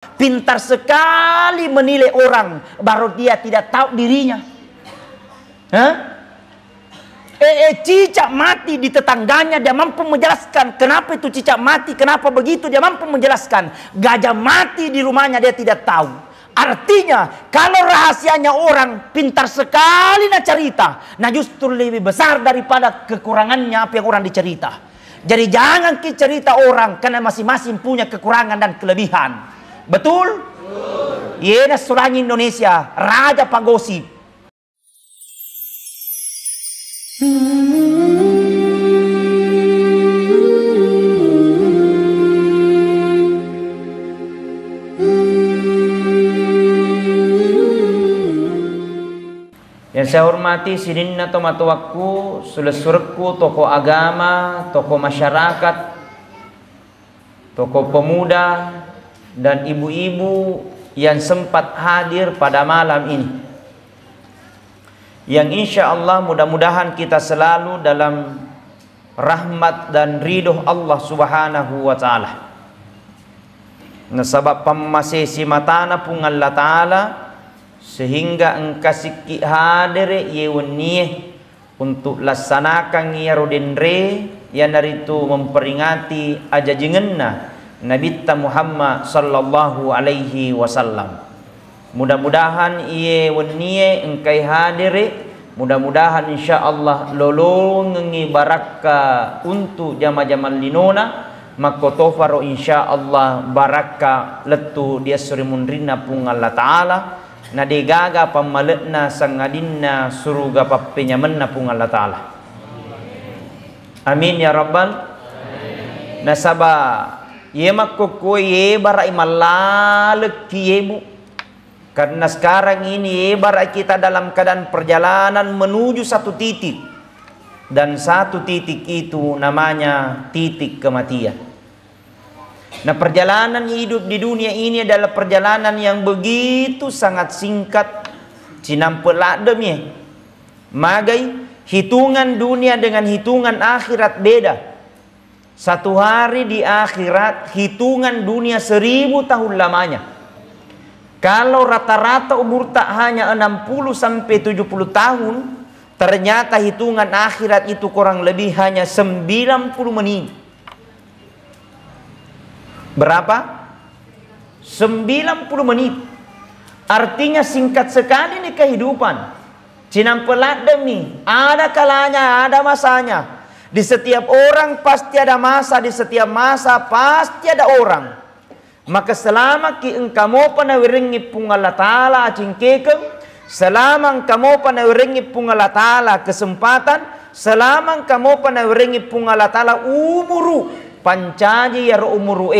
Pintar sekali menilai orang, baru dia tidak tahu dirinya. Cicak mati di tetangganya, dia mampu menjelaskan kenapa itu cicak mati, kenapa begitu, dia mampu menjelaskan. Gajah mati di rumahnya, dia tidak tahu. Artinya, kalau rahasianya orang, pintar sekali nak cerita, nah justru lebih besar daripada kekurangannya apa yang orang dicerita. Jadi jangan kita cerita orang, karena masing-masing punya kekurangan dan kelebihan. Betul? Yena seorang Indonesia, Raja Pagosip. Yang saya hormati sidinna tomatuakku, sulesurku, tokoh agama, tokoh masyarakat, tokoh pemuda, dan ibu-ibu yang sempat hadir pada malam ini. Yang insya Allah mudah-mudahan kita selalu dalam rahmat dan ridho Allah subhanahu wa ta'ala. Nasabab pamasisi matana pun Allah ta'ala, sehingga engkasiki hadir yewaniye untuk laksanakan yarodendre yang dari itu memperingati aja jengenna Nabi Muhammad sallallahu alaihi wasallam. Mudah-mudahan iye waniye engkai hadiri, mudah-mudahan insyaallah lolongi baraka untuk jama-jama linona, maka tofaro insyaallah baraka letu dia suri mundrina pun Allah taala, na degaga pamaletna sangadinna suruga pappenyamanna pun Allah taala. Amin ya rabbal. Nasaba ye makko ye bara imalal kiyemu. Karena sekarang ini ibarat kita dalam keadaan perjalanan menuju satu titik. Dan satu titik itu namanya titik kematian. Nah, perjalanan hidup di dunia ini adalah perjalanan yang begitu sangat singkat. Cinampelak demi. Magai hitungan dunia dengan hitungan akhirat beda. Satu hari di akhirat hitungan dunia 1000 tahun lamanya. Kalau rata-rata umur tak hanya 60 sampai 70 tahun, ternyata hitungan akhirat itu kurang lebih hanya 90 menit. Berapa? 90 menit. Artinya singkat sekali ini kehidupan. Cinampelat demi, ada kalanya, ada masanya. Di setiap orang pasti ada masa, di setiap masa pasti ada orang. Maka selama ki engkau pana wiringi pung Allah Ta'ala acingkekeng, selama engkau pana wiringi pung Allah Ta'ala kesempatan, selama engkau pana wiringi pung Allah Ta'ala umuru pancaji ya umuru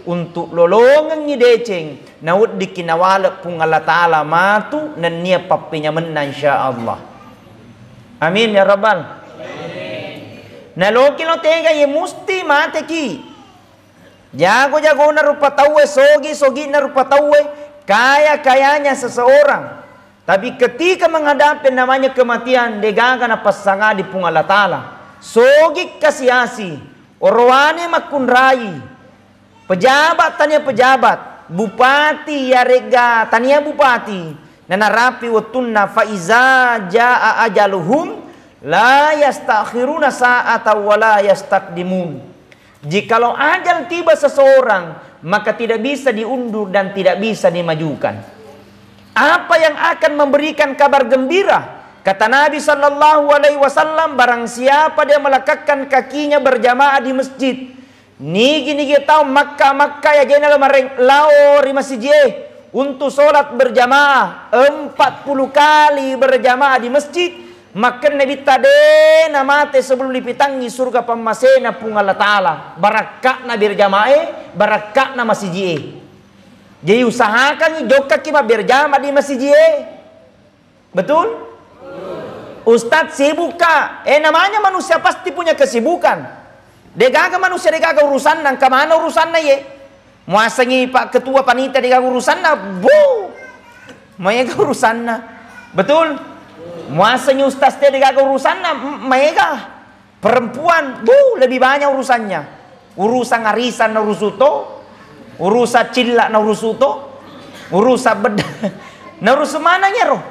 untuk lolongan ni deceng naud dikinawala pung Allah Ta'ala matu nan nia papinya menna insyaallah. Amin ya rabbal. Na loki lo tega ye musti mate ki. Jago-jago na rupa tawe, sogi na rupa tawe, kaya-kayanya seseorang. Tapi ketika menghadapi namanya kematian, degaga na pasanga di pung Allah Ta'ala. Sogi kasiasi, orwane makunrai, pejabat tanya pejabat, bupati ya rega tania bupati, nanarapi watunna faiza jaa ajaluhum, la yastakhiruna sa'ata wa la yastaqdimun. Jikalau ajal tiba seseorang, maka tidak bisa diundur dan tidak bisa dimajukan. Apa yang akan memberikan kabar gembira? Kata Nabi sallallahu alaihi wasallam, barang siapa dia melekatkan kakinya berjamaah di masjid. Nigi tahu Makkah ya jenal mareng laori masjid untuk solat berjamaah 40 kali berjamaah di masjid. Maka Nabi tade namate sebelum dipitangi surga pamasena pung Allah Ta'ala. Barakak na berjamaah, barakak na masjid. Jadi usahakan joka kita berjamaah di masjid. Betul? Ustadz sibuk kah? Namanya manusia pasti punya kesibukan. Degaga manusia degaga urusan nang kemana urusan na ye? Muasangi Pak Ketua Panitia degaga urusan na, bu, mayega urusan na. Betul? Muasanya ustaz dia degaga urusan na, mayega. Perempuan, bu, lebih banyak urusannya. Urusan arisan na rusuto, Urusa cilla na urusuto, urusa beda, na urusu mananya roh.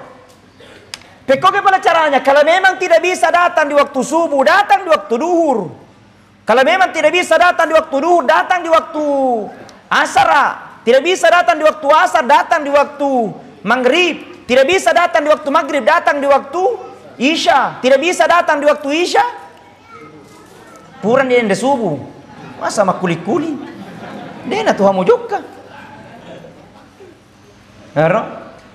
Pekoke pada caranya, kalau memang tidak bisa datang di waktu subuh, datang di waktu duhur. Kalau memang tidak bisa datang di waktu duhur, datang di waktu asar. Tidak bisa datang di waktu asar, datang di waktu maghrib. Tidak bisa datang di waktu maghrib, datang di waktu isya. Tidak bisa datang di waktu isya, puran dia ende subuh. Masa mak kuli-kuli? Dia na Tuhan juga.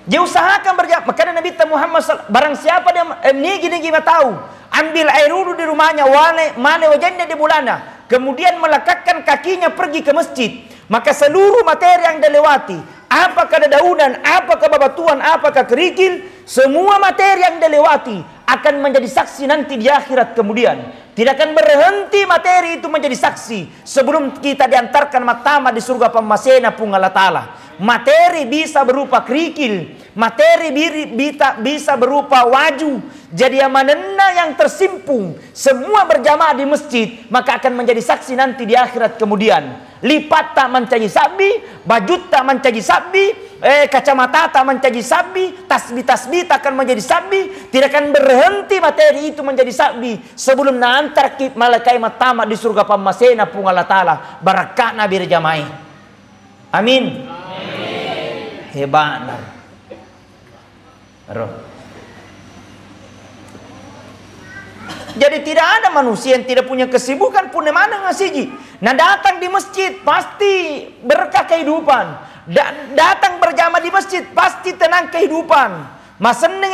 Dia usahakan berjamaah. Makanya Nabi Muhammad barang siapa dia nigi tahu, ambil air wudu di rumahnya, mane wajahnya di bulana, kemudian melekatkan kakinya pergi ke masjid, maka seluruh materi yang dilewati, apakah dedaunan, apakah babatuan, apakah kerikil, semua materi yang dilewati akan menjadi saksi nanti di akhirat kemudian. Tidak akan berhenti materi itu menjadi saksi sebelum kita diantarkan matama di surga pemasena pun Allah Ta'ala. Materi bisa berupa kerikil, materi bisa berupa waju. Jadi amanena yang tersimpung semua berjamaah di masjid, maka akan menjadi saksi nanti di akhirat kemudian. Lipat tak mencaji sabi, baju tak mencaji sabi, kacamata tak mencaji sabi, tasbih akan menjadi sabi. Tidak akan berhenti materi itu menjadi sabi sebelum nantar malaikat matama di surga pemasena pun Allah Ta'ala. Barakat Nabi berjamaah. Amin. Hebat. Jadi tidak ada manusia yang tidak punya kesibukan pun mana ngasih. Nah datang di masjid pasti berkah kehidupan. Datang berjamaah di masjid pasti tenang kehidupan. Mas seneng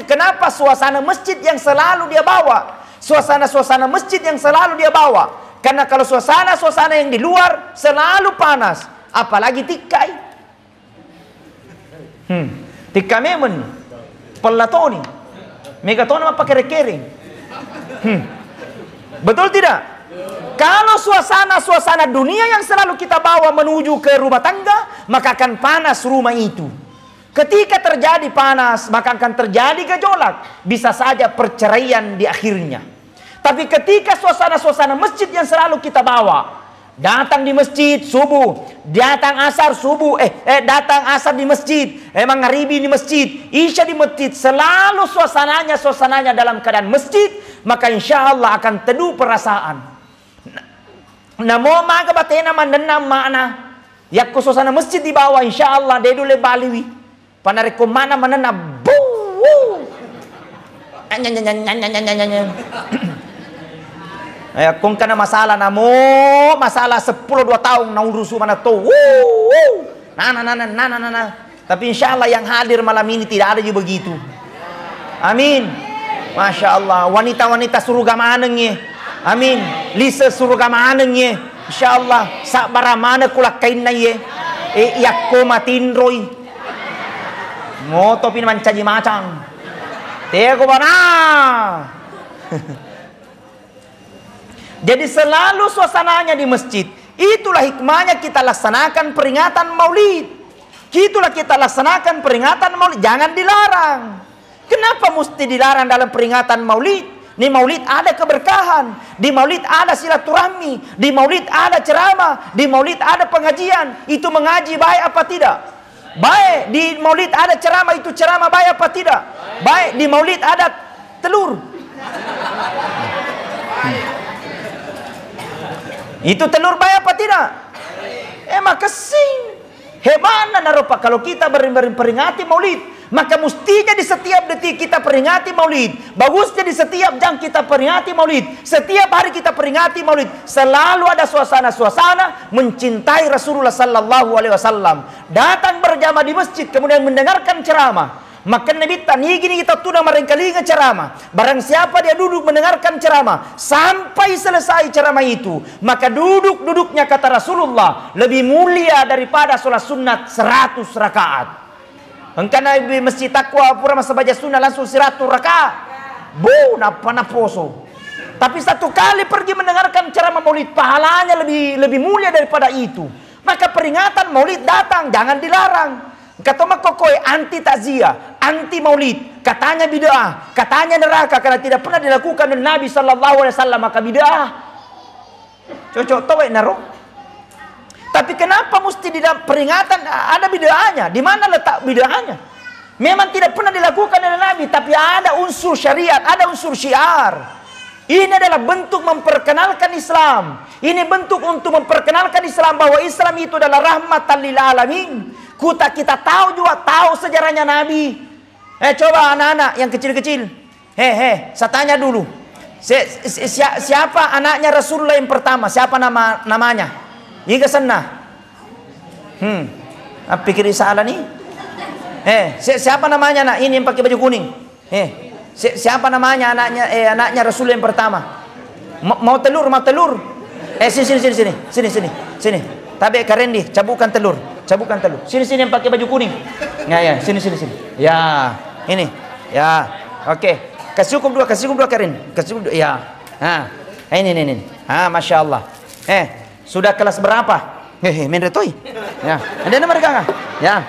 kenapa suasana masjid yang selalu dia bawa? Suasana masjid yang selalu dia bawa. Karena kalau suasana yang di luar selalu panas, apalagi tikai. Tikai memang pelatoni. Megatoni apa kere-kering. Betul tidak? Kalau suasana dunia yang selalu kita bawa menuju ke rumah tangga, maka akan panas rumah itu. Ketika terjadi panas, maka akan terjadi gejolak. Bisa saja perceraian di akhirnya. Tapi ketika suasana masjid yang selalu kita bawa, datang di masjid subuh, datang asar subuh, datang asar di masjid, maghribi di masjid, isya di masjid, selalu suasananya dalam keadaan masjid, maka insya Allah akan teduh perasaan. Namo maga batena mandenam mana, yakku suasana masjid di bawah, insya Allah dia dulu baliwi, panariku mana manena, kung kana masalah namo masalah 10-2 tahun na urusu mana to tapi insya Allah yang hadir malam ini tidak ada juga begitu. Amin. Masya Allah. Wanita-wanita surga manengnya. Amin. Lisa surga manengnya. Insya Allah sabara mana kulak kain na ye yakko matinroy moto pin mancaji macang teko bana. Jadi selalu suasananya di masjid. Itulah hikmahnya kita laksanakan peringatan maulid. Itulah kita laksanakan peringatan maulid. Jangan dilarang. Kenapa mesti dilarang dalam peringatan maulid? Di maulid ada keberkahan. Di maulid ada silaturahmi. Di maulid ada ceramah. Di maulid ada pengajian. Itu mengaji baik apa tidak? Baik. Di maulid ada ceramah. Itu ceramah baik apa tidak? Baik. Di maulid ada telur. Itu telur baik apa tidak? Maka sing hebana naropa kalau kita peringati maulid, maka mestinya di setiap detik kita peringati maulid. Bagusnya di setiap jam kita peringati maulid. Setiap hari kita peringati maulid. Selalu ada suasana mencintai Rasulullah sallallahu alaihi wasallam. Datang berjamaah di masjid kemudian mendengarkan ceramah. Maka Nabi tani gini kita tuna merengkalinga ceramah. Barang siapa dia duduk mendengarkan ceramah sampai selesai ceramah itu, maka duduknya kata Rasulullah lebih mulia daripada sholat sunat 100 rakaat. Engkana di masjid takwa pura masa baca sunnah langsung 100 rakaat. Napa naposo. Tapi satu kali pergi mendengarkan ceramah maulid pahalanya lebih mulia daripada itu. Maka peringatan maulid datang, jangan dilarang. Kata makokoi anti takziah, anti maulid, katanya bid'ah, katanya neraka karena tidak pernah dilakukan oleh Nabi sallallahu alaihi wasallam, maka bid'ah. Cocok tawai naro. Tapi kenapa mesti di dalam peringatan ada bid'ahnya? Di mana letak bid'ahnya? Memang tidak pernah dilakukan oleh Nabi, tapi ada unsur syariat, ada unsur syiar. Ini adalah bentuk memperkenalkan Islam. Ini bentuk untuk memperkenalkan Islam, bahwa Islam itu adalah rahmatan lil alamin. Kita tahu juga, tahu sejarahnya Nabi. Coba anak-anak yang kecil-kecil. Saya tanya dulu. Siapa anaknya Rasulullah yang pertama? Siapa namanya? Jika sana. Pikir salah nih. Siapa namanya nak? Ini yang pakai baju kuning. Siapa namanya anaknya Rasulullah yang pertama? Mau telur? Sini. Tapi keren nih, cabutkan telur. Sini yang pakai baju kuning. Ya, sini. Ya, ini. Ya, oke. Kasih hukum dua keren. Ya. Ini. Masya Allah. Sudah kelas berapa? Menretoi. Ya, ada nama mereka? Ya.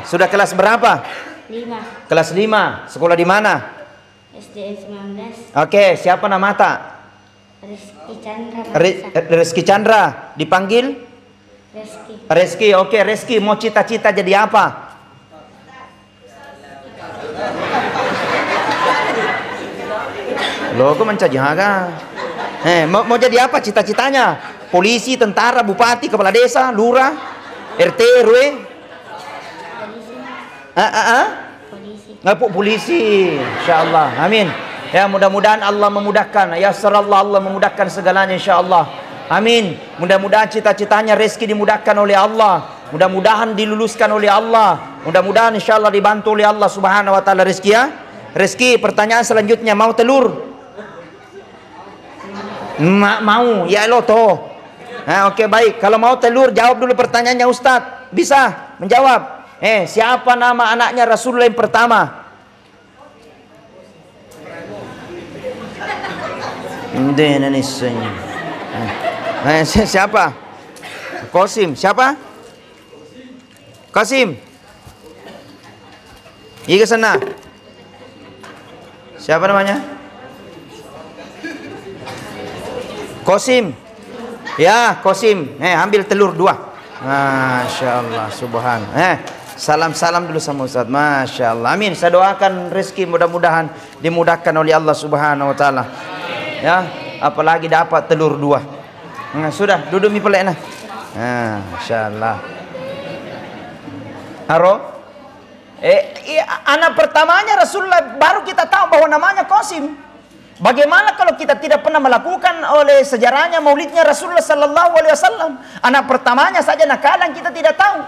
Sudah kelas berapa? 5. Kelas 5. Sekolah di mana? SD 19. Oke, siapa nama tak? Reski Chandra. Dipanggil? Reski. Oke, Reski mau cita-cita jadi apa? Loh, kok mencajaga? Mau jadi apa cita-citanya? Polisi, tentara, bupati, kepala desa, lurah, RT, RW? Polisi. Insyaallah. Amin. Ya, mudah-mudahan Allah memudahkan. Ya Allah memudahkan segalanya insyaallah. Amin. Mudah-mudahan cita-citanya Reski dimudahkan oleh Allah. Mudah-mudahan diluluskan oleh Allah. Mudah-mudahan insyaallah dibantu oleh Allah Subhanahu wa taala. Reski ya. Reski, pertanyaan selanjutnya, mau telur? Mau. Ya lo toh. Oke, baik. Kalau mau telur, jawab dulu pertanyaannya Ustadz. Bisa menjawab. Siapa nama anaknya Rasulullah yang pertama? Siapa? Qasim. Siapa? Qasim. Pergi ke sana. Siapa namanya? Qasim. Ya, Qasim. Ambil telur 2. Masya Allah, subhan. Salam-salam dulu sama Ustaz. Masya Allah. Amin. Saya doakan rezeki mudah-mudahan dimudahkan oleh Allah Subhanahu wa taala. Ya, apalagi dapat telur 2. Sudah, duduk mi pelek nah. Masya Allah. Haro? Anak pertamanya Rasulullah, baru kita tahu bahwa namanya Qasim. Bagaimana kalau kita tidak pernah melakukan oleh sejarahnya maulidnya Rasulullah sallallahu alaihi wasallam? Anak pertamanya saja nakalan kita tidak tahu.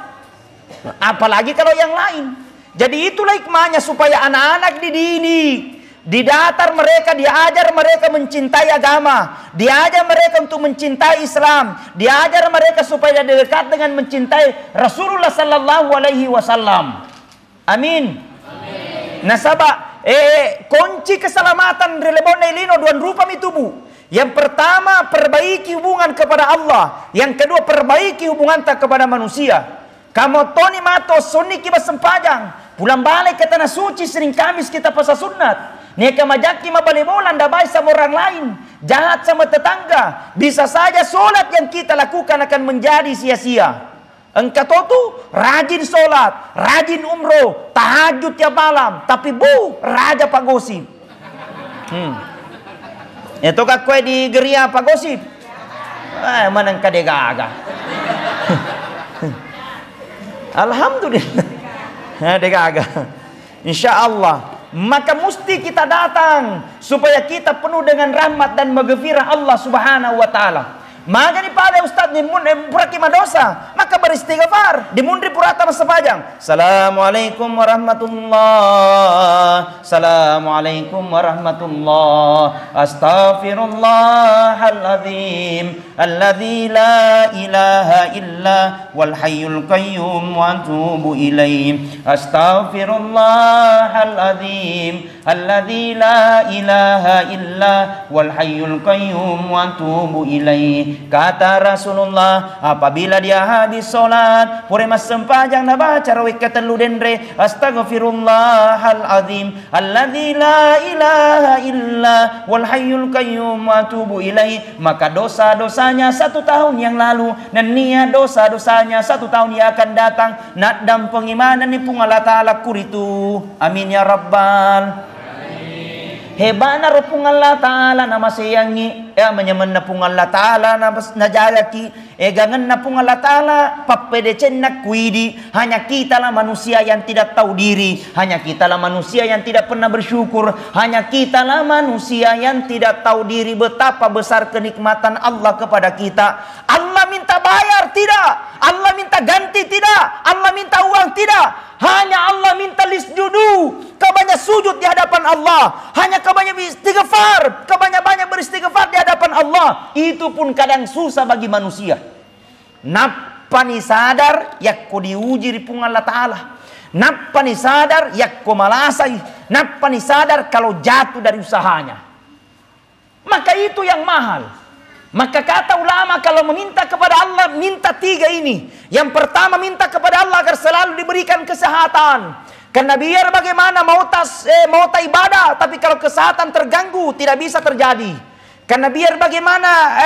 Apalagi kalau yang lain. Jadi itulah hikmahnya supaya anak-anak dididik. Didatar mereka, diajar mereka mencintai agama, diajar mereka untuk mencintai Islam, diajar mereka supaya dekat dengan mencintai Rasulullah sallallahu alaihi wasallam. Amin. Nasaba kunci keselamatan relebon ilino dua rupa mitubu. Yang pertama, perbaiki hubungan kepada Allah. Yang kedua, perbaiki hubungan tak kepada manusia. Kamu toni mato sunni kiba sempajang. Pulang balik ke tanah suci sering Kamis kita puasa sunat. Neka majaki mabalimulan dabai sama orang lain. Jahat sama tetangga. Bisa saja solat yang kita lakukan akan menjadi sia-sia. Engkau tu rajin solat, rajin umroh, tahajud tiap malam. Tapi raja pagosip. Itu kak kue di geria pagosip. Manang kadega-aga. Alhamdulillah. Dega-aga. Insya Allah. Maka mesti kita datang supaya kita penuh dengan rahmat dan maghfirah Allah Subhanahu wa taala. Maka ni pada Ustaz ni puraki madosa, maka beristighfar, dimundri purata masapajang. Assalamualaikum warahmatullah. Assalamualaikum warahmatullah. Astaghfirullahaladzim alladzi la ilaha illa wal hayyul qayyum wa atubu ilaih. Astaghfirullahaladzim alladzi la ilaha illa wal hayyul qayyum wa atubu ilaih. Kata Rasulullah, apabila dia habis salat pore mas sempajang na baca rawik katelu dendre astaghfirullahal azim alladzi la ilaha illa wal hayyul qayyum wa atubu ilaih. Maka dosa-dosanya 1 tahun yang lalu dan niat dosa-dosanya 1 tahun yang akan datang nak dam pengimanan ni pung Allah Ta'ala kuritu. Amin ya rabbal. Hebana rupung Allah Ta'ala na masayangi menyemen na pung Allah Ta'ala na najagaki gangan na pung Allah Ta'ala papedecen na kuidi. Hanya kita lah manusia yang tidak tahu diri, hanya kita lah manusia yang tidak pernah bersyukur, hanya kita lah manusia yang tidak tahu diri betapa besar kenikmatan Allah kepada kita. Allah minta bayar tidak, Allah minta ganti tidak, Allah minta uang tidak, hanya Allah minta lisjudu, kebanyak sujud di hadapan Allah, hanya kebanyak istighfar, kebanyak-banyak beristighfar di hadapan Allah. Itu pun kadang susah bagi manusia. Napani sadar yakko diuji di pung Allah Ta'ala, napani sadar yakko malasai, napani sadar kalau jatuh dari usahanya. Maka itu yang mahal. Maka kata ulama kalau meminta kepada Allah, minta 3 ini. Yang pertama minta kepada Allah agar selalu diberikan kesehatan. Karena biar bagaimana mau ibadah, tapi kalau kesehatan terganggu tidak bisa terjadi. Karena biar bagaimana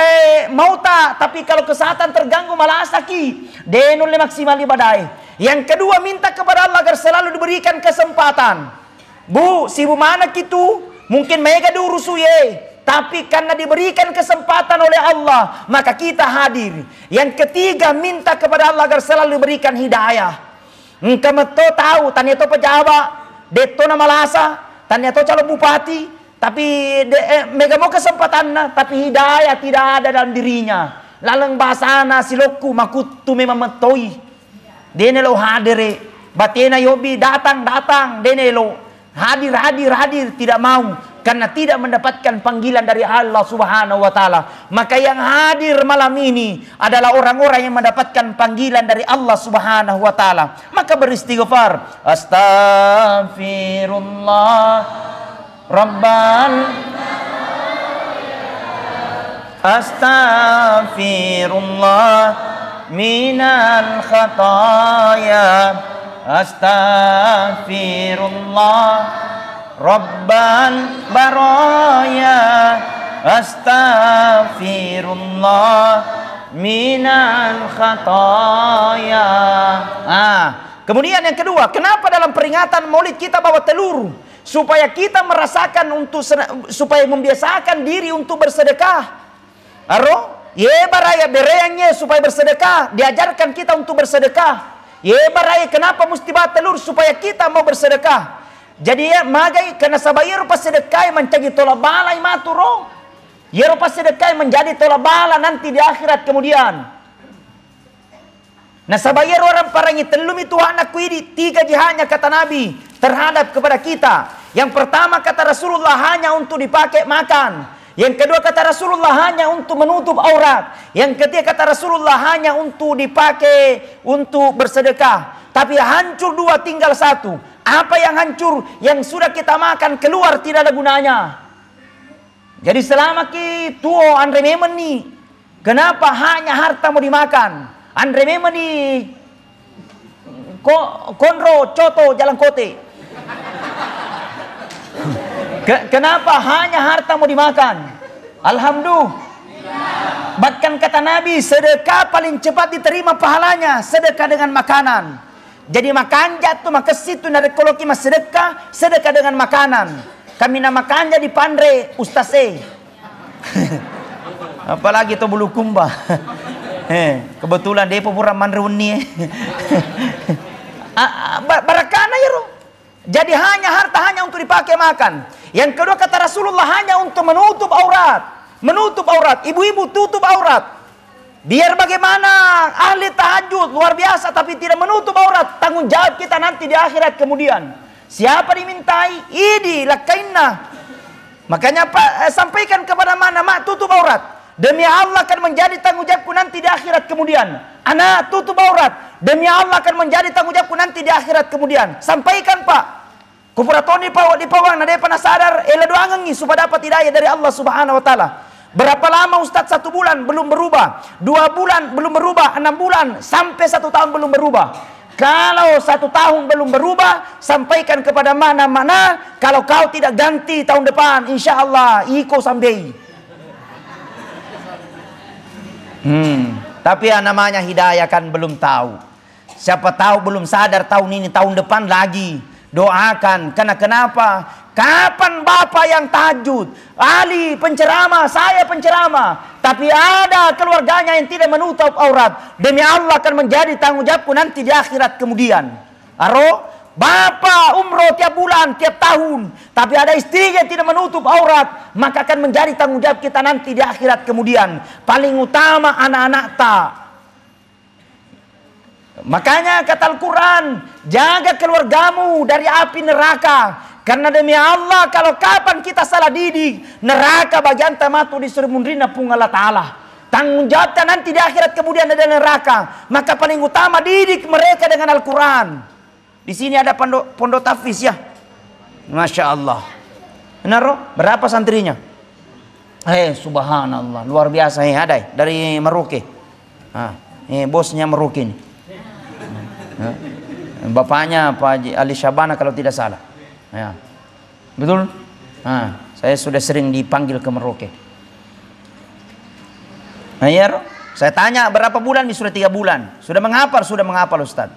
tapi kalau kesehatan terganggu malah asaki. Denul le maksimal ibadai. Yang kedua minta kepada Allah agar selalu diberikan kesempatan. Bu, si bu mana gitu? Mungkin mega diurusuye. Tapi karena diberikan kesempatan oleh Allah, maka kita hadir. Yang ketiga, minta kepada Allah agar selalu diberikan hidayah. Kamu tahu, tanya to pejabat, deto na malasa, tanya to calon bupati, tapi mega mau kesempatan, tapi hidayah tidak ada dalam dirinya. Lalang bahasana siloku makutu memang metoi. Dene lo hadire, batena yobi datang, dene lo hadir tidak mau. Karena tidak mendapatkan panggilan dari Allah Subhanahu wa Ta'ala. Maka yang hadir malam ini adalah orang-orang yang mendapatkan panggilan dari Allah Subhanahu wa Ta'ala. Maka beristighfar. Astaghfirullah Rabbal. Astaghfirullah minal khataya. Astaghfirullah Rabbal baraya. Astaghfirullah minal khataya. Kemudian yang kedua, kenapa dalam peringatan Maulid kita bawa telur? Supaya kita merasakan supaya membiasakan diri untuk bersedekah. Baraya bereyangnya supaya bersedekah, diajarkan kita untuk bersedekah. Baraya kenapa mesti bawa telur? Supaya kita mau bersedekah. Jadi magai kena sabayar pas sedekah mencagi tolak bala maturo. Yero pas sedekah menjadi tolak bala nanti di akhirat kemudian. Nah sabayar orang parangi telum itu anak kuidi 3 jihadnya kata Nabi terhadap kepada kita. Yang pertama kata Rasulullah hanya untuk dipakai makan. Yang kedua kata Rasulullah hanya untuk menutup aurat. Yang ketiga kata Rasulullah hanya untuk dipakai untuk bersedekah. Tapi hancur 2 tinggal 1. Apa yang hancur? Yang sudah kita makan keluar tidak ada gunanya. Jadi selama kita Andre memang nih, kenapa hanya harta mau dimakan? Andre memang nih, konro coto jalan kote. Kenapa hanya harta mau dimakan? Alhamdulillah. Bahkan kata Nabi, sedekah paling cepat diterima pahalanya sedekah dengan makanan. Jadi makan jatuh maka situ nare koloki mas sedekah dengan makanan. Kami nama makan jadi pandre ustase. Apalagi to bulu kumba. Kebetulan dia pura manruni. Barakana ya ro. Jadi harta hanya untuk dipakai makan. Yang kedua kata Rasulullah hanya untuk menutup aurat. Menutup aurat. Ibu-ibu tutup aurat. Biar bagaimana ahli tahajud luar biasa tapi tidak menutup aurat. Tanggung jawab kita nanti di akhirat kemudian. Siapa dimintai? Idi lakainna. Makanya sampaikan kepada mana mak tutup aurat. Demi Allah akan menjadi tanggung jawabku nanti di akhirat kemudian. Anak tutup aurat. Demi Allah akan menjadi tanggung jawabku nanti di akhirat kemudian. Sampaikan pak. Kupuratoni di pawang nade pernah sadar doangangi supaya dapat hidayah dari Allah Subhanahu wa Ta'ala. Berapa lama Ustadz? 1 bulan belum berubah, 2 bulan belum berubah, 6 bulan sampai 1 tahun belum berubah. Kalau 1 tahun belum berubah, sampaikan kepada mana-mana. Kalau kau tidak ganti tahun depan, insya Allah iko someday. Tapi yang namanya hidayah kan belum tahu. Siapa tahu belum sadar tahun ini, tahun depan lagi. Doakan. Karena kenapa? Kapan Bapak yang tahajud, Ali penceramah, saya penceramah, tapi ada keluarganya yang tidak menutup aurat, demi Allah akan menjadi tanggung jawabku nanti di akhirat kemudian. Aro, Bapak umroh tiap bulan, tiap tahun, tapi ada istrinya yang tidak menutup aurat, maka akan menjadi tanggung jawab kita nanti di akhirat kemudian. Paling utama anak-anak tak. Makanya kata Al-Quran, jaga keluargamu dari api neraka. Karena demi Allah, kalau kapan kita salah didik, neraka bagi anta matu di surmundrina pung Allah Ta'ala. Tanggung jawabnya nanti di akhirat kemudian ada neraka. Maka paling utama didik mereka dengan Al-Quran. Di sini ada pondok tahfiz ya. Masya Allah. Benar, berapa santrinya? Subhanallah, luar biasa. Ada dari Merauke. Bosnya Merauke ini. Bapaknya Pak Haji Ali Syabana kalau tidak salah. Ya. Betul? Saya sudah sering dipanggil ke Merauke. Saya tanya berapa bulan? Ini sudah 3 bulan. Sudah menghafal Ustaz.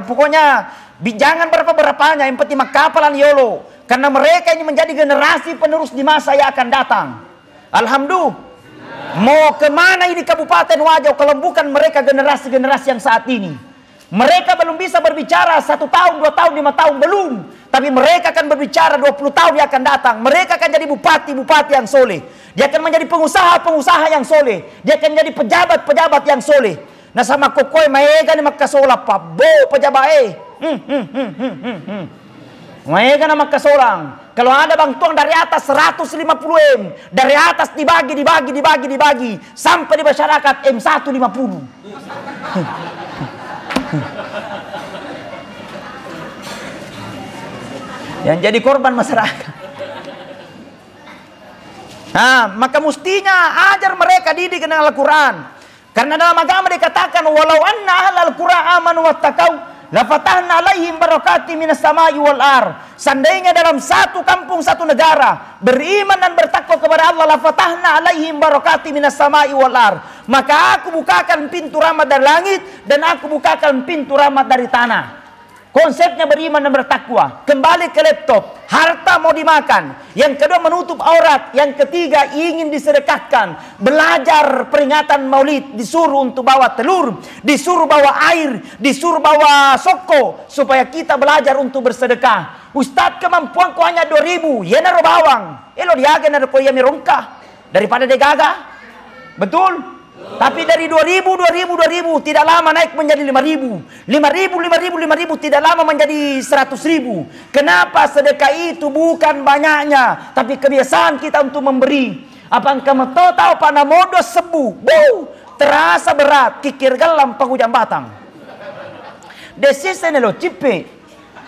Pokoknya jangan berapa-berapanya, yang penting makapalan yolo. Karena mereka ini menjadi generasi penerus di masa yang akan datang. Alhamdulillah. Mau kemana ini Kabupaten Wajau kalau bukan mereka generasi-generasi yang saat ini? Mereka belum bisa berbicara 1 tahun, 2 tahun, 5 tahun, belum. Tapi mereka akan berbicara 20 tahun yang akan datang. Mereka akan jadi bupati-bupati yang soleh. Dia akan menjadi pengusaha-pengusaha yang soleh. Dia akan jadi pejabat-pejabat yang soleh. Nah sama kokoi maega ni makasola pa bo pejabat Maega na makasolang. Kalau ada bantuan dari atas 150 M, dari atas dibagi sampai di masyarakat M150. Yang jadi korban masyarakat. Maka mestinya ajar mereka didik dengan Al-Quran. Karena dalam agama dikatakan walau anna ahlal qura amanu wattaqau la fatahna alaihim barakati minas samai wal ar. Seandainya dalam satu kampung, satu negara beriman dan bertakwa kepada Allah, la fatahna alaihim barakati minas samai wal ar, maka aku bukakan pintu rahmat dari langit dan aku bukakan pintu rahmat dari tanah. Konsepnya beriman dan bertakwa. Kembali ke laptop, harta mau dimakan. Yang kedua menutup aurat. Yang ketiga ingin disedekahkan. Belajar peringatan maulid, disuruh untuk bawa telur, disuruh bawa air, disuruh bawa soko, supaya kita belajar untuk bersedekah. Ustadz kemampuanku hanya 2.000, ya naro bawang, elo diaga naro koya mirongkah daripada degaga. Betul? Tapi dari 2.000 tidak lama naik menjadi 5.000. 5.000 tidak lama menjadi 100.000. Kenapa? Sedekah itu bukan banyaknya, tapi kebiasaan kita untuk memberi. Apa kamu tahu pada modus sebu, terasa berat, kikir galam pagujang batang. Desisa nelo cipe.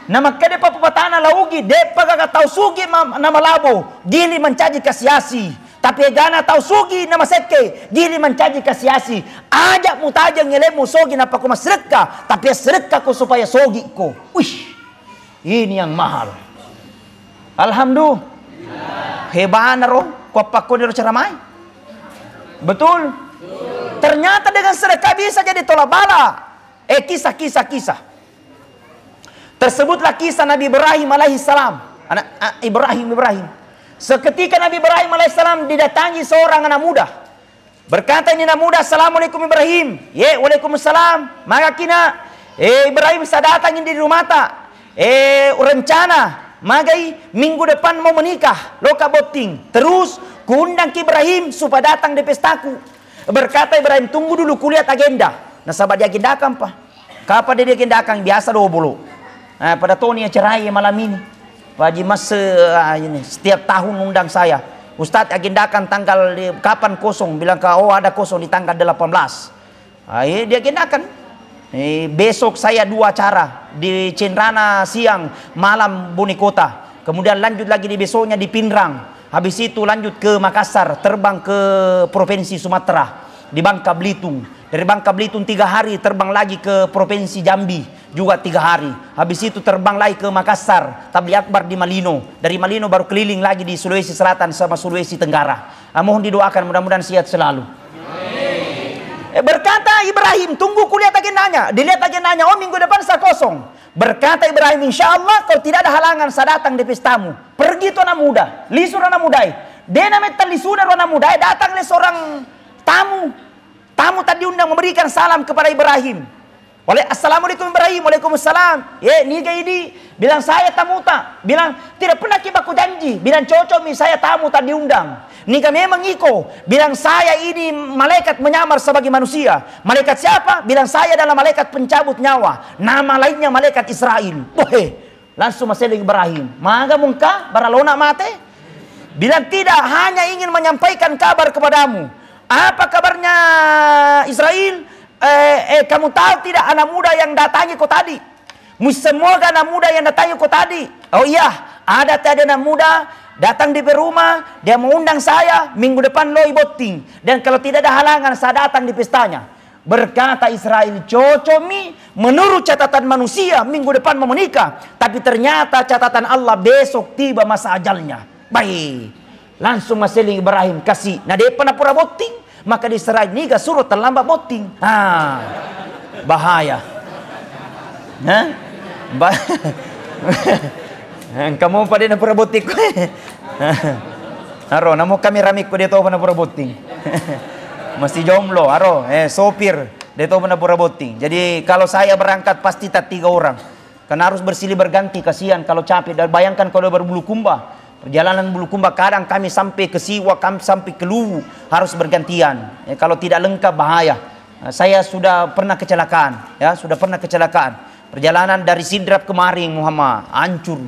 Nama kade papatana laugi, depa gak tahu sugi nama labo, gili mencaji kasiasi. Tapi gana tahu sugi nama seke, gili mencaji kasiasi. Ajak mutaja ngelemu sogi napa ku masredekah, tapi sedekah ku supaya sogi ku. Wish, ini yang mahal. Alhamdulillah. Hebana roh, ku apa ku diro ceramai. Betul? Ternyata dengan sedekah bisa jadi tolak bala. Kisah. Tersebutlah kisah Nabi Ibrahim alaihissalam. Anak Ibrahim. Seketika Nabi Ibrahim alaihissalam didatangi seorang anak muda. Berkata ini anak muda, Assalamualaikum Ibrahim. Waalaikumsalam. Maka kina Ibrahim saya datang di rumah tak. Rencana magai minggu depan mau menikah, loka boting. Terus kuundang ke Ibrahim supaya datang di pestaku. Berkata Ibrahim, tunggu dulu kulihat agenda. Nah sahabat dia agendakan pak. Kapan dia agendakan? Biasa 20. Pada tahun yang cerai malam ini. Pak Haji Mas ini setiap tahun undang saya. Ustadz agendakan tanggal kapan kosong. Bilang ada kosong di tanggal 18. Dia agendakan. Besok saya 2 acara. Di Cenrana siang, malam Boni Kota. Kemudian lanjut lagi di besoknya di Pinrang. Habis itu lanjut ke Makassar, terbang ke Provinsi Sumatera, di Bangka Belitung. Dari Bangka Belitung 3 hari, terbang lagi ke Provinsi Jambi, juga 3 hari. Habis itu terbang lagi ke Makassar, tabligh akbar di Malino. Dari Malino baru keliling lagi di Sulawesi Selatan sama Sulawesi Tenggara. Mohon didoakan, mudah-mudahan sehat selalu. Berkata Ibrahim, tunggu kulihat agendanya. Dilihat agendanya, oh minggu depan saya kosong. Berkata Ibrahim, insya Allah kalau tidak ada halangan saya datang di pestamu. Pergi itu anak muda, lisur anak muda. Dia namanya lisunar anak muda, datang oleh seorang tamu. Tamu tadi undang memberikan salam kepada Ibrahim. Assalamualaikum Ibrahim, waalaikumsalam. Niga ini bilang saya tamu tak, bilang tidak pernah kibaku janji, bilang cocok mi saya tamu tadi undang. Niga memang iko, bilang saya ini malaikat menyamar sebagai manusia. Malaikat siapa? Bilang saya adalah malaikat pencabut nyawa. Nama lainnya malaikat Israel. Langsung masih Ibrahim. Maga mungka baralona mate. Bilang tidak, hanya ingin menyampaikan kabar kepadamu. Apa kabarnya Israel? Kamu tahu tidak anak muda yang datangi kau tadi? Semoga anak muda yang datangi kau tadi. Oh iya, ada tadi anak muda datang di rumah, dia mengundang saya minggu depan loi botting. Dan kalau tidak ada halangan saya datang di pestanya. Berkata Israel, cocok mi menurut catatan manusia minggu depan mau menikah. Tapi ternyata catatan Allah besok tiba masa ajalnya. Baik. Langsung maseling Ibrahim kasih. Nah dia pernah pura botting, maka diserai niga suruh terlambat botting. Bahaya. Kamu pada na pura botting. Aro, namo kami ramik ko dito na pura botting. Masih jomblo, aro, sopir dito na pura botting. Jadi kalau saya berangkat pasti tak 3 orang. Karena harus bersilih berganti, kasihan kalau capek. Dan bayangkan kalau berbulukumba. Perjalanan Bulukumba kadang kami sampai ke Siwa, kami sampai ke Luwu, harus bergantian. Kalau tidak lengkap bahaya. Saya sudah pernah kecelakaan, sudah pernah kecelakaan. Perjalanan dari Sidrap kemarin Muhammad, hancur.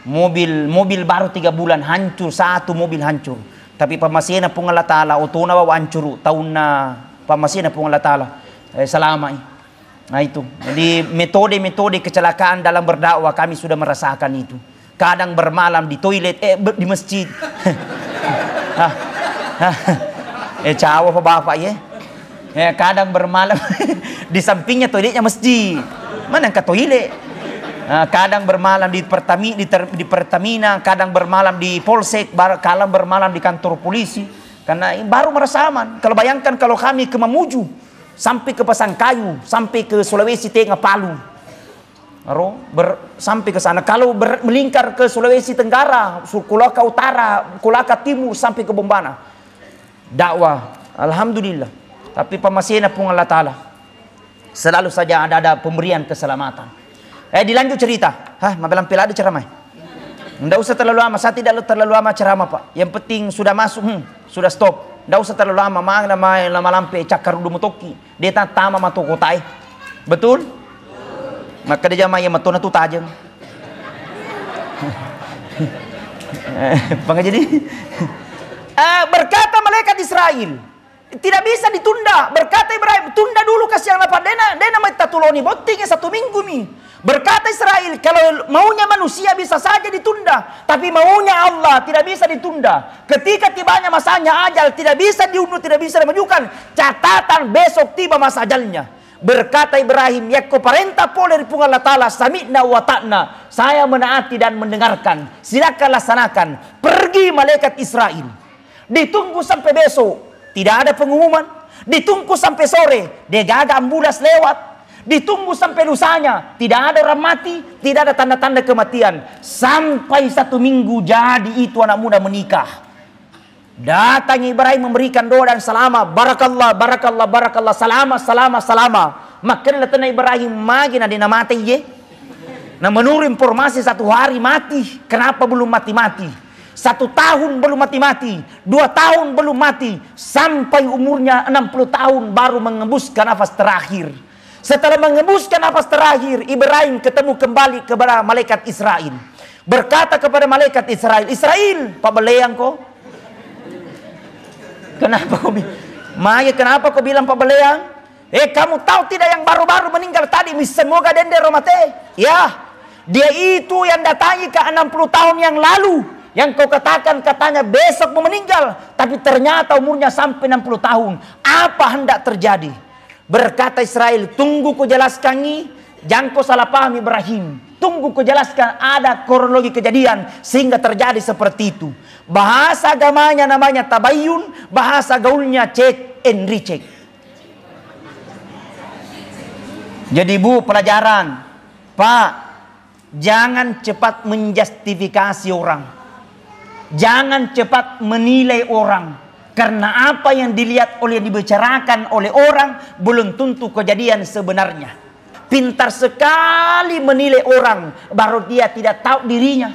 Mobil baru 3 bulan hancur, 1 mobil hancur. Tapi pamasina pong Allah Ta'ala, utuna wa hancur, tahun na pamasina pong Allah Ta'ala. Selama Nah itu. Jadi metode-metode kecelakaan dalam berdakwah kami sudah merasakan itu. Kadang bermalam di toilet, di masjid. Cawa apa bapak ya? Kadang bermalam di sampingnya toiletnya masjid. Mana ke toilet? Kadang bermalam di Pertamina, kadang bermalam di Polsek, kadang bermalam di kantor polisi. Karena baru merasa aman. Kalau bayangkan kalau kami ke Mamuju, sampai ke Pasangkayu, sampai ke Sulawesi Tengah Palu. Sampai ke sana. Kalau melingkar ke Sulawesi Tenggara, Kulaka Utara, Kulaka Timur, sampai ke Bombana. Dakwah, alhamdulillah. Tapi pamasina pun Allah Ta'ala. Selalu saja ada pemberian keselamatan. Dilanjut cerita. Mabelang pila ada ceramah. Tidak usah terlalu lama. Saya tidak terlalu lama ceramah Pak. Yang penting sudah masuk, sudah stop. Tidak usah terlalu lama. Lama lampe cakar udah mutoki. Dia tak tama matokotai. Betul? Maka dia jamaah yang matona tu tajam. Jadi berkata malaikat Israel, tidak bisa ditunda. Berkata Ibrahim, tunda dulu kasih yang lapan. Dena mai tatuloni bottingnya 1 minggu mi. Berkata Israel, kalau maunya manusia bisa saja ditunda, tapi maunya Allah tidak bisa ditunda. Ketika tibanya masanya ajal, tidak bisa diundur, tidak bisa dimajukan. Catatan besok tiba masa ajalnya. Berkata Ibrahim, ya ko perintah pole dari Allah Ta'ala, sami'na wa ta'na. Saya menaati dan mendengarkan. Silakan laksanakan. Pergi malaikat Israel. Ditunggu sampai besok. Tidak ada pengumuman. Ditunggu sampai sore. Dia gak ada ambulans lewat. Ditunggu sampai lusanya. Tidak ada orang mati. Tidak ada tanda-tanda kematian. Sampai 1 minggu jadi itu anak muda menikah. Datang Ibrahim memberikan doa dan salama. Barakallah, barakallah, barakallah. Salama, salama, salama. Makin latana Ibrahim magina dina mati ye. Nah menurut informasi 1 hari mati. Kenapa belum mati-mati? 1 tahun belum mati-mati. 2 tahun belum mati. Sampai umurnya 60 tahun baru mengembuskan nafas terakhir. Setelah mengembuskan nafas terakhir, Ibrahim ketemu kembali kepada malaikat Israel. Berkata kepada malaikat Israel, Israel, Pak Beleang kok? Kenapa kau bilang? Maya, kenapa kau bilang Pak Beleang? Kamu tahu tidak yang baru-baru meninggal tadi? Semoga dende romate. Ya, dia itu yang datangi ke 60 tahun yang lalu. Yang kau katakan katanya besok mau meninggal, tapi ternyata umurnya sampai 60 tahun. Apa hendak terjadi? Berkata Israel, tunggu ku jelaskan ini, jangan kau salah paham Ibrahim. Tunggu ku jelaskan ada kronologi kejadian sehingga terjadi seperti itu. Bahasa agamanya namanya tabayyun, bahasa gaulnya check and recheck. Jadi Bu, pelajaran, Pak, jangan cepat menjustifikasi orang. Jangan cepat menilai orang. Karena apa yang dilihat oleh dibicarakan oleh orang belum tentu kejadian sebenarnya. Pintar sekali menilai orang, baru dia tidak tahu dirinya.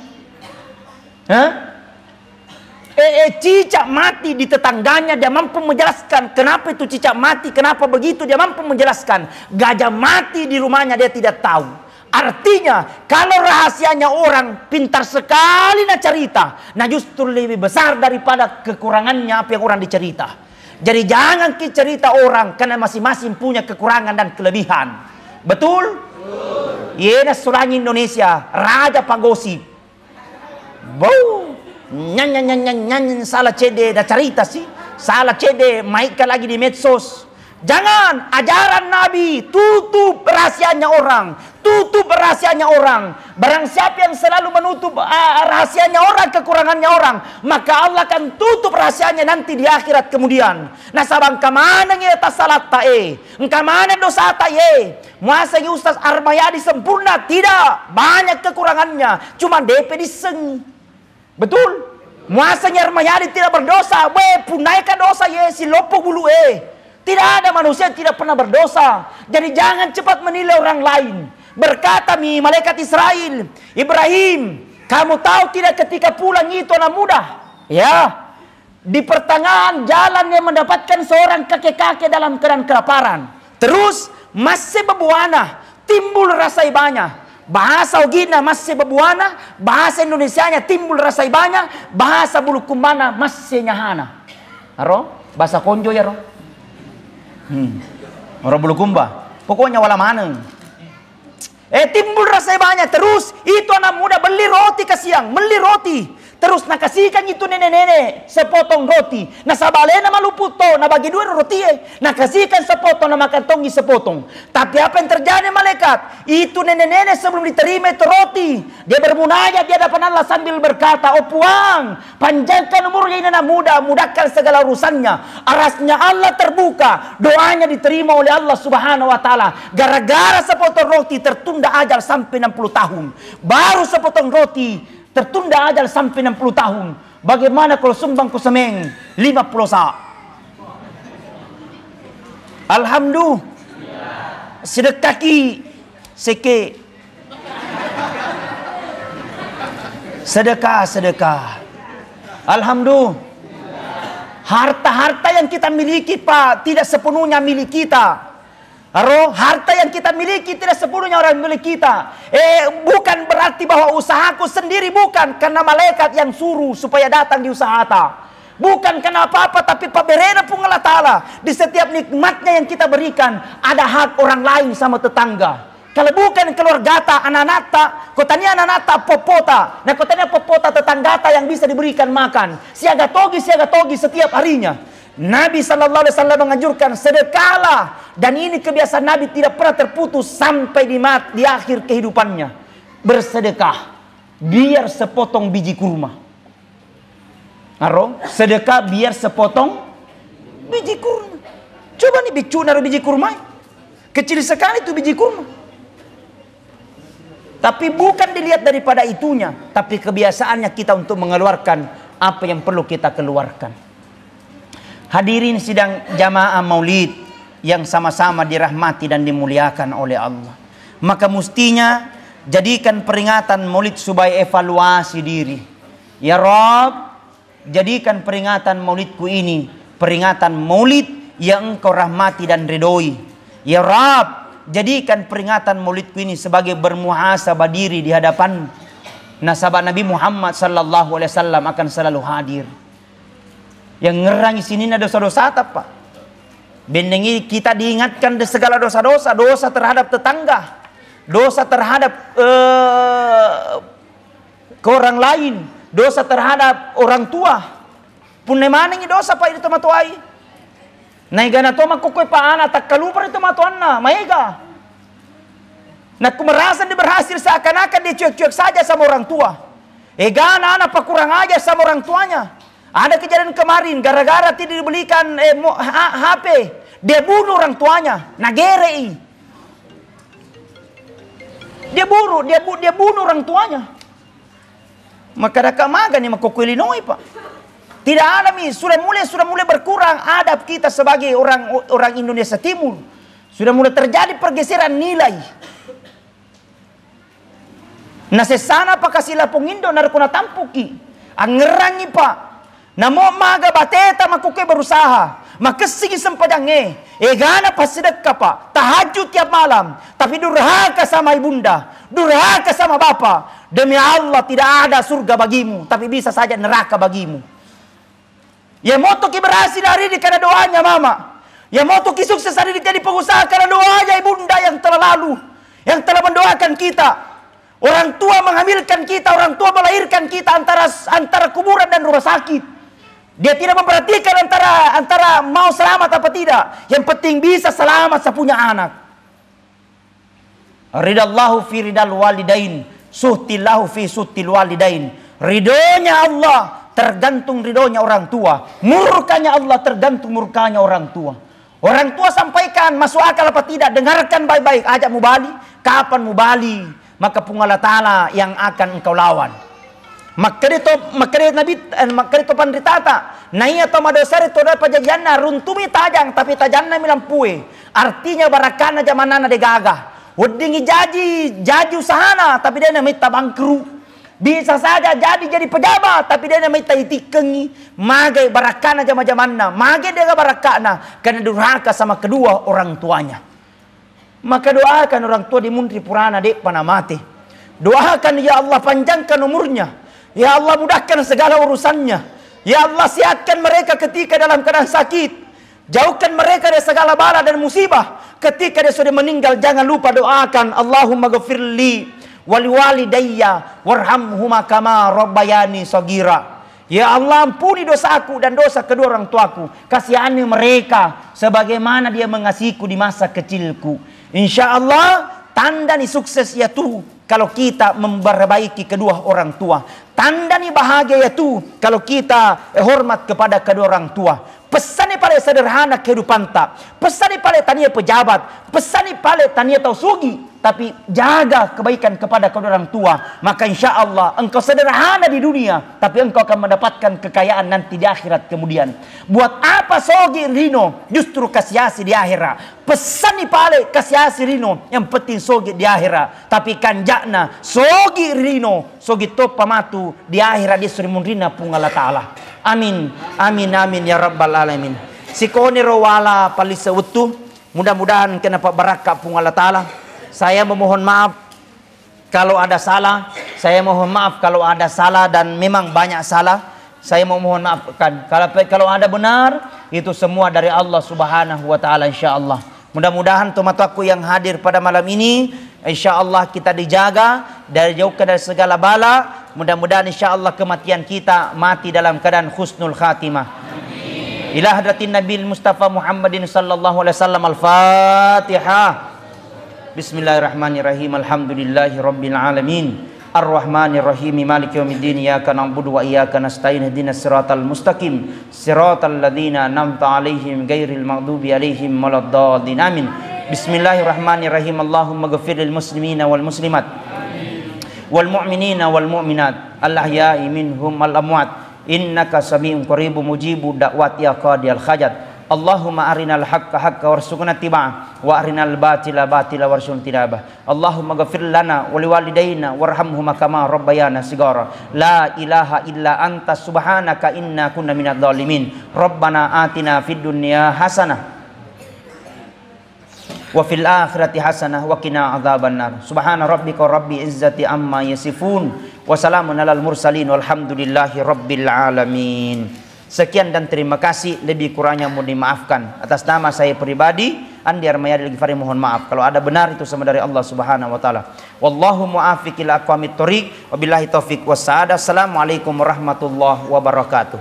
Cicak mati di tetangganya, dia mampu menjelaskan kenapa itu cicak mati, kenapa begitu, dia mampu menjelaskan. Gajah mati di rumahnya, dia tidak tahu. Artinya, kalau rahasianya orang pintar sekali nak cerita, nah justru lebih besar daripada kekurangannya apa yang orang dicerita. Jadi jangan kita cerita orang, karena masing-masing punya kekurangan dan kelebihan. Betul? Yena surang Indonesia, Raja Pagosip. Wow, nyanyi salah cede, dah cerita sih, salah cede, mainkan lagi di medsos. Jangan, ajaran Nabi, tutup rahasianya orang. Tutup rahasianya orang. Barang siapa yang selalu menutup rahasianya orang, kekurangannya orang, maka Allah akan tutup rahasianya nanti di akhirat kemudian. Nah sabang kamana ngeta salat tae, kamana dosa tae. Masa Ustaz Armayadi sempurna? Tidak, banyak kekurangannya. Cuma DP diseng. Betul? Masa Armayadi tidak berdosa? Punaikan dosa si lopo bulu Tidak ada manusia yang tidak pernah berdosa. Jadi jangan cepat menilai orang lain. Berkata malaikat Israel, Ibrahim, kamu tahu tidak ketika pulang itu anak muda? Ya, di pertengahan jalan yang mendapatkan seorang kakek-kakek dalam keadaan kelaparan. Terus masih bebuana, timbul rasa ibanya. Bahasa Ogina masih bebuana, bahasa Indonesianya timbul rasa ibanya, bahasa Bulukumbana masih nyahana. Aro, bahasa konjo ya ro. Orang Bulukumba, pokoknya wala mana. Timbul rasa banyak. Terus itu anak muda beli roti ke siang, beli roti. Terus nak kasihkan itu nenek-nenek sepotong roti. Nah sabalena maluputo, nah bagi dua roti Nah kasihkan sepotong, nah makan tongi sepotong. Tapi apa yang terjadi malaikat? Itu nenek-nenek sebelum diterima itu roti, dia bermunajat di hadapan Allah sambil berkata, "Oh Puang, panjangkan umurnya ini anak muda, mudahkan segala urusannya." Arasnya Allah terbuka, doanya diterima oleh Allah Subhanahu wa taala. Gara-gara sepotong roti tertunda ajal sampai 60 tahun. Baru sepotong roti tertunda ajal sampai 60 tahun. Bagaimana kalau sumbang ku semeng 50 sa? Alhamdulillah. Sedekaki seke. Sedekah. Alhamdulillah. Harta-harta yang kita miliki Pak tidak sepenuhnya milik kita. Harta yang kita miliki tidak sepenuhnya orang milik kita. Bukan berarti bahwa usahaku sendiri, bukan. Karena malaikat yang suruh supaya datang di usaha ta. Bukan karena apa-apa, tapi paberena pun Allah Ta'ala. Di setiap nikmatnya yang kita berikan, ada hak orang lain sama tetangga. Kalau bukan keluarga ta, anak-anak ta, kotanya anak-anak ta, popota. Nah kotanya popota tetangga ta yang bisa diberikan makan. Siaga togi setiap harinya. Nabi SAW menganjurkan sedekahlah. Dan ini kebiasaan Nabi tidak pernah terputus sampai di akhir kehidupannya. Bersedekah. Biar sepotong biji kurma. Sedekah biar sepotong biji kurma. Coba nih bicu naruh biji kurma. Kecil sekali itu biji kurma. Tapi bukan dilihat daripada itunya. Tapi kebiasaannya kita untuk mengeluarkan apa yang perlu kita keluarkan. Hadirin sidang jamaah maulid yang sama-sama dirahmati dan dimuliakan oleh Allah. Maka mestinya jadikan peringatan maulid supaya evaluasi diri. Ya Rabb, jadikan peringatan maulidku ini peringatan maulid yang engkau rahmati dan ridhoi. Ya Rabb, jadikan peringatan maulidku ini sebagai bermuhasabah diri di hadapan nasabah Nabi Muhammad sallallahu alaihi wasallam akan selalu hadir. Yang ngerangi sini ada dosa-dosa apa? Bendengi kita diingatkan segala dosa-dosa, dosa terhadap tetangga, dosa terhadap ke orang lain, dosa terhadap orang tua. Punne manengi dosa pa itu matuai. Naigana to makukui pa ana tak kalupar itu matuanna, maiga. Nah, merasa dia berhasil seakan-akan dia cuek-cuek saja sama orang tua. Gana anak kurang aja sama orang tuanya. Ada kejadian kemarin gara-gara tidak dibelikan HP, dia bunuh orang tuanya. Nagerei. Dia bunuh orang tuanya. Maka ada kemagan nih makukulinoi pak. Tidak ada mi, sudah mulai berkurang adab kita sebagai orang Indonesia Timur. Sudah mulai terjadi pergeseran nilai. Nah sesana pa kasi lapong Indo narikuna tampuki. Ang ngerangi pa. Namo maga bateta makuke berusaha. Makesigi sempadange. Gana pa sedekah pa. Tahajud tiap malam. Tapi durhaka sama ibunda. Durhaka sama bapa. Demi Allah tidak ada surga bagimu. Tapi bisa saja neraka bagimu. Ya moto ki berhasil hari ini karena doanya mama. Ya moto ki sukses hari ini jadi pengusaha karena doanya ibunda yang telah lalu. Yang telah mendoakan kita. Orang tua menghamilkan kita, orang tua melahirkan kita antara kuburan dan rumah sakit. Dia tidak memperhatikan antara mau selamat apa tidak. Yang penting bisa selamat sepunya anak. Ridallahu fi ridal walidain, suhtillahu fi suhtil walidain. Ridhonya Allah tergantung ridhonya orang tua. Murkanya Allah tergantung murkanya orang tua. Orang tua sampaikan masuk akal apa tidak, dengarkan baik-baik. Ajak mu bali, kapan mu bali, maka pungala ta'ala yang akan engkau lawan. Maka itu pandritata. Naya to madosari to dapat pajajanna runtumi tajang tapi tajanna milampue. Artinya barakana zamanana de gagah. Udingi jaji usahana tapi dia namita bangkru. Bisa saja jadi pejabat tapi dia namita itikengi. Magai barakana zaman-zamanna. Magai dia barakana karena durhaka sama kedua orang tuanya. Maka doakan orang tua di Muntri Purana dek panamate. Doakan ya Allah panjangkan umurnya. Ya Allah mudahkan segala urusannya. Ya Allah sihatkan mereka ketika dalam keadaan sakit. Jauhkan mereka dari segala bala dan musibah. Ketika dia sudah meninggal jangan lupa doakan. Allahumma ghafirli wali walidayya warhamhuma kama rabbayani sagira. Ya Allah ampuni dosaku dan dosa kedua orang tuaku. Kasihani mereka sebagaimana dia mengasihiku di masa kecilku. Insya Allah tanda nih sukses yaitu kalau kita memperbaiki kedua orang tua. Tanda nih bahagia yaitu kalau kita hormat kepada kedua orang tua. Pesan paling sederhana kehidupan tak. Pesan paling tania pejabat. Pesan paling tania tahu sugi. Tapi jaga kebaikan kepada kedua orang tua. Maka insya Allah engkau sederhana di dunia. Tapi engkau akan mendapatkan kekayaan nanti di akhirat kemudian. Buat apa sogi rino justru kasiasi di akhirat. Pesan paling kasiasi rino yang penting sogi di akhirat. Tapi kanjakna sogi rino sogi to pamatu di akhirat di suri mundrina pungala ta'ala. Amin, amin, amin ya rabbal alamin. Sikoni rawala palisa utuh. Mudah-mudahan kenapa barakah pungala ta'ala. Saya memohon maaf kalau ada salah. Saya mohon maaf kalau ada salah dan memang banyak salah. Saya memohon maafkan. Kalau ada benar itu semua dari Allah Subhanahu wa taala insyaallah. Mudah-mudahan teman-temanku yang hadir pada malam ini insyaallah kita dijaga dari jauhkan dari segala bala. Mudah-mudahan insyaallah kematian kita mati dalam keadaan husnul khatimah. Ila hadratin Nabi Mustafa Muhammadin sallallahu alaihi wasallam. Al-Fatihah. Bismillahirrahmanirrahim. Alhamdulillahi rabbil alamin. Ar-Rahmanirrahim. Maliki yaumiddin. Iyyaka na'budu wa iyyaka nasta'in. Ihdinas siratal mustaqim. Siratal ladzina an'amta 'alaihim ghairil maghdubi 'alaihim waladdallin. Amin. Bismillahirrahmanirrahim. Allahumma ighfir lil muslimina wal muslimat wal mu'minina wal mu'minat al ahya'i minhum wal amwat. Innaka sami'un qaribun mujibu da'wati ya qadiyal hajat. Allahumma arinal haqqa haqqa warzuqna ittiba'ah wa arinal batila batila warzuqna tinabah. Allahumma ghafir lana wa liwalidayna warhamhuma kama rabbayana sigara. La ilaha illa anta subhanaka inna kunna minadh dhalimin. Rabbana atina fid dunya hasanah wa fil akhirati hasanah wa qina adzabannar. Subhana rabbika rabbil izzati amma yasifun wa salamun alal mursalin walhamdulillahi rabbil alamin. Sekian dan terima kasih, lebih kurangnya mohon dimaafkan. Atas nama saya pribadi Andi Armayadi Al-Ghifari mohon maaf kalau ada benar itu sama dari Allah Subhanahu wa taala. Wallahu muwaffiq ila aqwamit thoriq wabillahi taufiq wassadah. Assalamualaikum warahmatullahi wabarakatuh.